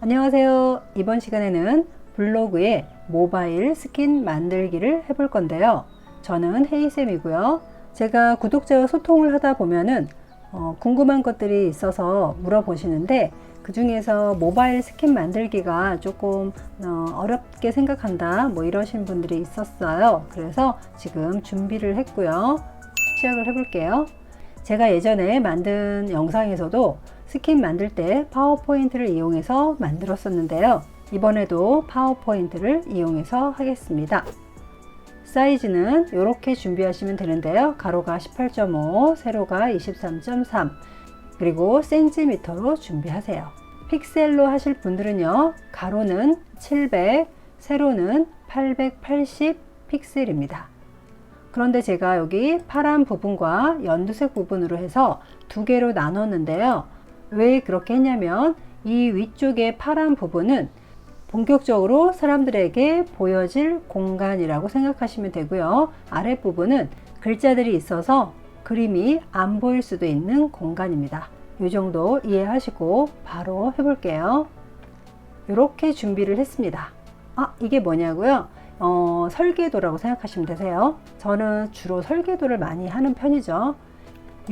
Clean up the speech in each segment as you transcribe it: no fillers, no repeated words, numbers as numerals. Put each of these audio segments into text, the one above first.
안녕하세요. 이번 시간에는 블로그에 모바일 스킨 만들기를 해볼 건데요. 저는 헤이쌤이고요. 제가 구독자와 소통을 하다 보면은 궁금한 것들이 있어서 물어보시는데, 그 중에서 모바일 스킨 만들기가 조금 어렵게 생각한다 뭐 이러신 분들이 있었어요. 그래서 지금 준비를 했고요. 시작을 해볼게요. 제가 예전에 만든 영상에서도 스킨 만들 때 파워포인트를 이용해서 만들었었는데요. 이번에도 파워포인트를 이용해서 하겠습니다. 사이즈는 이렇게 준비하시면 되는데요. 가로가 18.5, 세로가 23.3, 그리고 센티미터로 준비하세요. 픽셀로 하실 분들은요, 가로는 700, 세로는 880 픽셀입니다. 그런데 제가 여기 파란 부분과 연두색 부분으로 해서 두 개로 나눴는데요. 왜 그렇게 했냐면, 이 위쪽의 파란 부분은 본격적으로 사람들에게 보여질 공간이라고 생각하시면 되고요. 아랫부분은 글자들이 있어서 그림이 안 보일 수도 있는 공간입니다. 이 정도 이해하시고 바로 해볼게요. 이렇게 준비를 했습니다. 이게 뭐냐고요? 설계도라고 생각하시면 되세요. 저는 주로 설계도를 많이 하는 편이죠.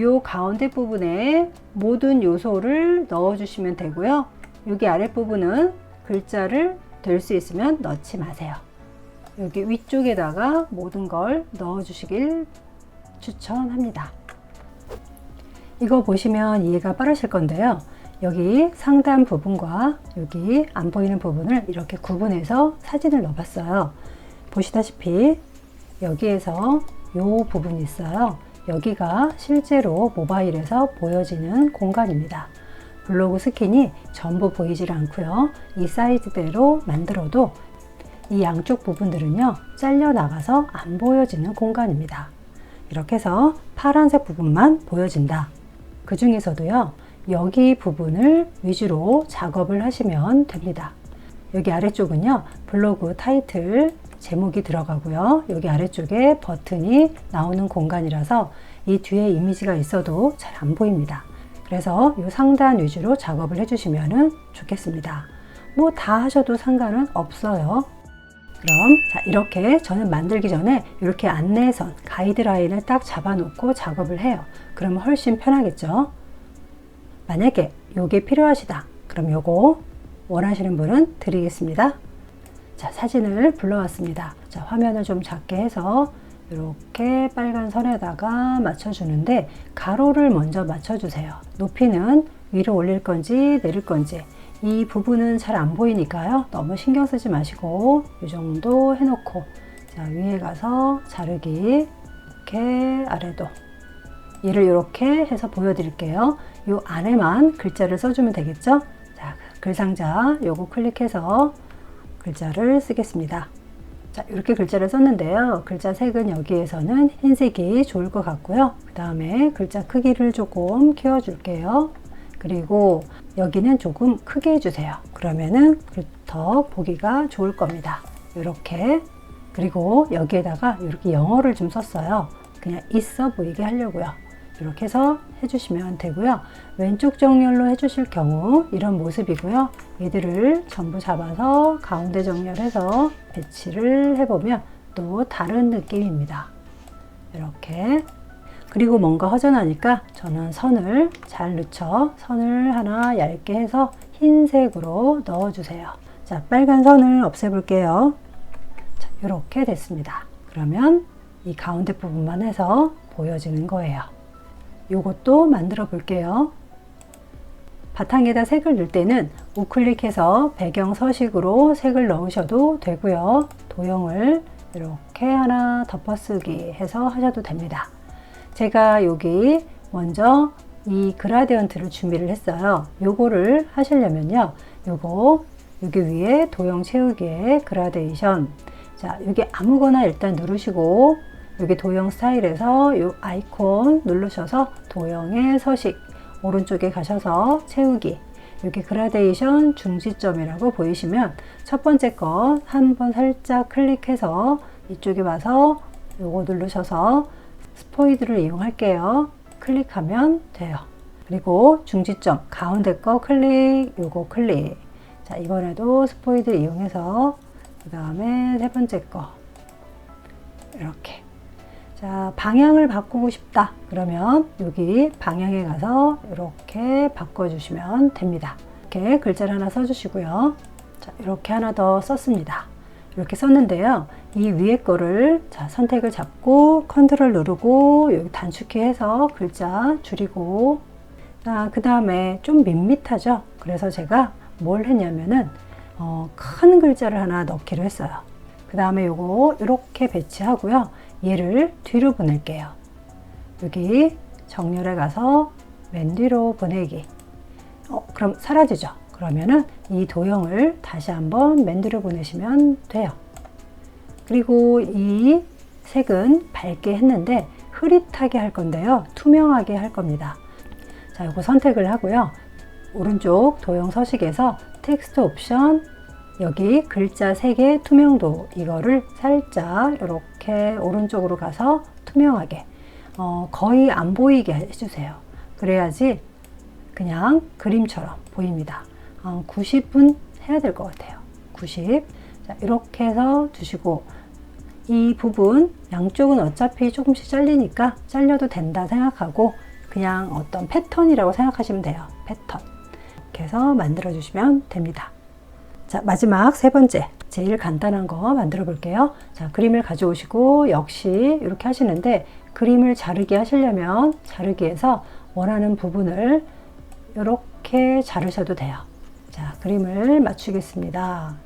요 가운데 부분에 모든 요소를 넣어 주시면 되고요. 여기 아랫부분은 글자를 될 수 있으면 넣지 마세요. 여기 위쪽에다가 모든 걸 넣어 주시길 추천합니다. 이거 보시면 이해가 빠르실 건데요. 여기 상단 부분과 여기 안 보이는 부분을 이렇게 구분해서 사진을 넣어 봤어요. 보시다시피 여기에서 요 부분이 있어요. 여기가 실제로 모바일에서 보여지는 공간입니다. 블로그 스킨이 전부 보이질 않고요. 이 사이즈대로 만들어도 이 양쪽 부분들은요, 잘려 나가서 안 보여지는 공간입니다. 이렇게 해서 파란색 부분만 보여진다. 그 중에서도요, 여기 부분을 위주로 작업을 하시면 됩니다. 여기 아래쪽은요, 블로그 타이틀 제목이 들어가고요. 여기 아래쪽에 버튼이 나오는 공간이라서 이 뒤에 이미지가 있어도 잘 안 보입니다. 그래서 이 상단 위주로 작업을 해주시면 좋겠습니다. 뭐 다 하셔도 상관은 없어요. 그럼 이렇게 저는 만들기 전에 이렇게 안내선, 가이드라인을 딱 잡아놓고 작업을 해요. 그러면 훨씬 편하겠죠. 만약에 이게 필요하시다, 그럼 요거 원하시는 분은 드리겠습니다. 사진을 불러왔습니다. 화면을 좀 작게 해서 이렇게 빨간 선에다가 맞춰주는데, 가로를 먼저 맞춰주세요. 높이는 위로 올릴 건지 내릴 건지, 이 부분은 잘 안 보이니까요, 너무 신경 쓰지 마시고 이 정도 해놓고, 위에 가서 자르기, 이렇게 아래도, 얘를 이렇게 해서 보여드릴게요. 이 안에만 글자를 써주면 되겠죠. 글상자 요거 클릭해서 글자를 쓰겠습니다. 이렇게 글자를 썼는데요. 글자 색은 여기에서는 흰색이 좋을 것 같고요. 그 다음에 글자 크기를 조금 키워줄게요. 그리고 여기는 조금 크게 해주세요. 그러면은 더 보기가 좋을 겁니다. 이렇게. 그리고 여기에다가 이렇게 영어를 좀 썼어요. 그냥 있어 보이게 하려고요. 이렇게 해서 해주시면 되고요. 왼쪽 정렬로 해주실 경우 이런 모습이고요. 얘들을 전부 잡아서 가운데 정렬해서 배치를 해보면 또 다른 느낌입니다. 이렇게. 그리고 뭔가 허전하니까 저는 선을 잘 넣죠. 선을 하나 얇게 해서 흰색으로 넣어주세요. 빨간 선을 없애볼게요. 이렇게 됐습니다. 그러면 이 가운데 부분만 해서 보여지는 거예요. 요것도 만들어 볼게요. 바탕에다 색을 넣을 때는 우클릭해서 배경 서식으로 색을 넣으셔도 되고요. 도형을 이렇게 하나 덮어쓰기 해서 하셔도 됩니다. 제가 여기 먼저 이 그라디언트를 준비를 했어요. 요거를 하시려면요, 요거 여기 위에 도형 채우기에 그라데이션, 여기 아무거나 일단 누르시고 여기 도형 스타일에서 이 아이콘 누르셔서 도형의 서식 오른쪽에 가셔서 채우기, 여기 그라데이션 중지점이라고 보이시면 첫 번째 거 한번 살짝 클릭해서 이쪽에 와서 요거 누르셔서 스포이드를 이용할게요. 클릭하면 돼요. 그리고 중지점 가운데 거 클릭, 요거 클릭. 자, 이번에도 스포이드 이용해서 그 다음에 세 번째 거 이렇게. 자, 방향을 바꾸고 싶다 그러면 여기 방향에 가서 이렇게 바꿔주시면 됩니다. 이렇게 글자를 하나 써주시고요. 자, 이렇게 하나 더 썼습니다. 이렇게 썼는데요. 이 위에 거를 자, 선택을 잡고 컨트롤 누르고 여기 단축키 해서 글자 줄이고, 자, 그 다음에 좀 밋밋하죠. 그래서 제가 뭘 했냐면은 큰 글자를 하나 넣기로 했어요. 그 다음에 요거 이렇게 배치하고요. 얘를 뒤로 보낼게요. 여기 정렬에 가서 맨 뒤로 보내기. 그럼 사라지죠. 그러면은 이 도형을 다시 한번 맨 뒤로 보내시면 돼요. 그리고 이 색은 밝게 했는데 흐릿하게 할 건데요. 투명하게 할 겁니다. 자, 요거 선택을 하고요. 오른쪽 도형 서식에서 텍스트 옵션, 여기 글자 색의 투명도, 이거를 살짝 이렇게 오른쪽으로 가서 투명하게 거의 안 보이게 해주세요. 그래야지 그냥 그림처럼 보입니다. 90분 해야 될 것 같아요. 90. 자, 이렇게 해서 두시고, 이 부분 양쪽은 어차피 조금씩 잘리니까 잘려도 된다 생각하고 그냥 어떤 패턴이라고 생각하시면 돼요. 패턴. 이렇게 해서 만들어 주시면 됩니다. 자, 마지막 세 번째, 제일 간단한 거 만들어 볼게요. 자, 그림을 가져오시고 역시 이렇게 하시는데, 그림을 자르기 하시려면 자르기에서 원하는 부분을 이렇게 자르셔도 돼요. 자, 그림을 맞추겠습니다.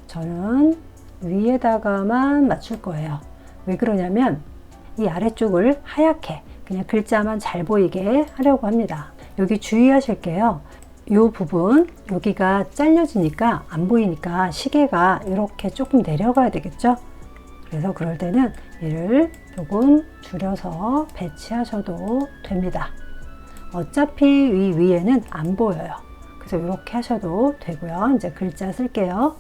저는 위에다가만 맞출 거예요. 왜 그러냐면 이 아래쪽을 하얗게 그냥 글자만 잘 보이게 하려고 합니다. 여기 주의하실 게요. 이 부분 여기가 잘려지니까 안 보이니까 시계가 이렇게 조금 내려가야 되겠죠. 그래서 그럴 때는 얘를 조금 줄여서 배치하셔도 됩니다. 어차피 이 위에는 안 보여요. 그래서 이렇게 하셔도 되고요. 이제 글자 쓸게요.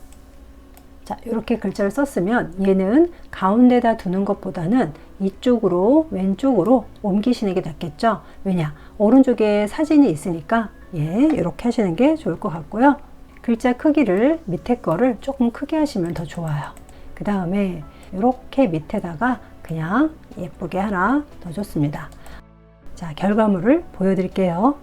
자, 이렇게 글자를 썼으면 얘는 가운데다 두는 것보다는 이쪽으로 왼쪽으로 옮기시는 게 낫겠죠. 왜냐? 오른쪽에 사진이 있으니까 이렇게 하시는 게 좋을 것 같고요. 글자 크기를 밑에 거를 조금 크게 하시면 더 좋아요. 그 다음에 이렇게 밑에다가 그냥 예쁘게 하나 넣어줬습니다. 자, 결과물을 보여드릴게요.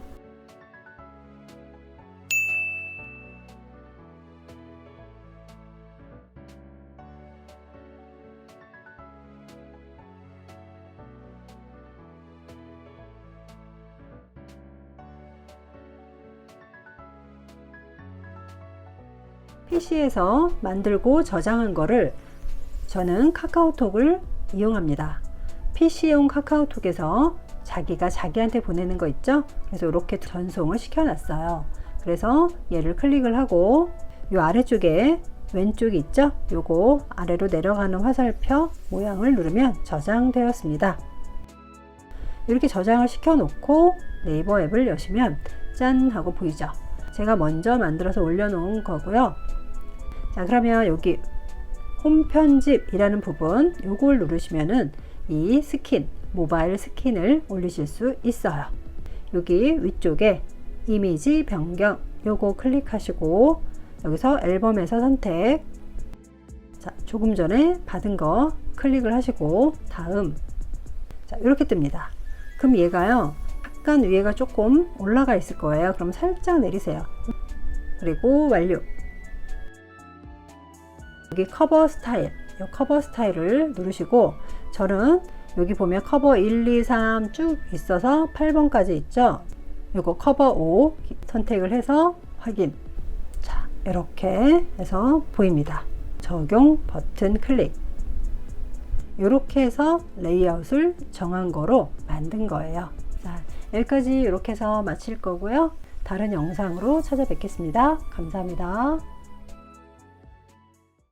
PC에서 만들고 저장한 거를 저는 카카오톡을 이용합니다. PC용 카카오톡에서 자기가 자기한테 보내는 거 있죠? 그래서 이렇게 전송을 시켜놨어요. 그래서 얘를 클릭을 하고 이 아래쪽에 왼쪽이 있죠? 요거 아래로 내려가는 화살표 모양을 누르면 저장되었습니다. 이렇게 저장을 시켜 놓고 네이버 앱을 여시면 짠 하고 보이죠? 제가 먼저 만들어서 올려놓은 거고요. 자, 그러면 여기 홈 편집이라는 부분 요걸 누르시면은 이 스킨, 모바일 스킨을 올리실 수 있어요. 여기 위쪽에 이미지 변경 요거 클릭하시고 여기서 앨범에서 선택, 자, 조금 전에 받은 거 클릭을 하시고 다음, 자, 이렇게 뜹니다. 그럼 얘가요 약간 위에가 조금 올라가 있을 거예요. 그럼 살짝 내리세요. 그리고 완료. 여기 커버 스타일, 이 커버 스타일을 누르시고 저는 여기 보면 커버 1, 2, 3 쭉 있어서 8번까지 있죠. 요거 커버 5 선택을 해서 확인. 자, 이렇게 해서 보입니다. 적용 버튼 클릭. 이렇게 해서 레이아웃을 정한 거로 만든 거예요. 자, 여기까지 이렇게 해서 마칠 거고요. 다른 영상으로 찾아뵙겠습니다. 감사합니다.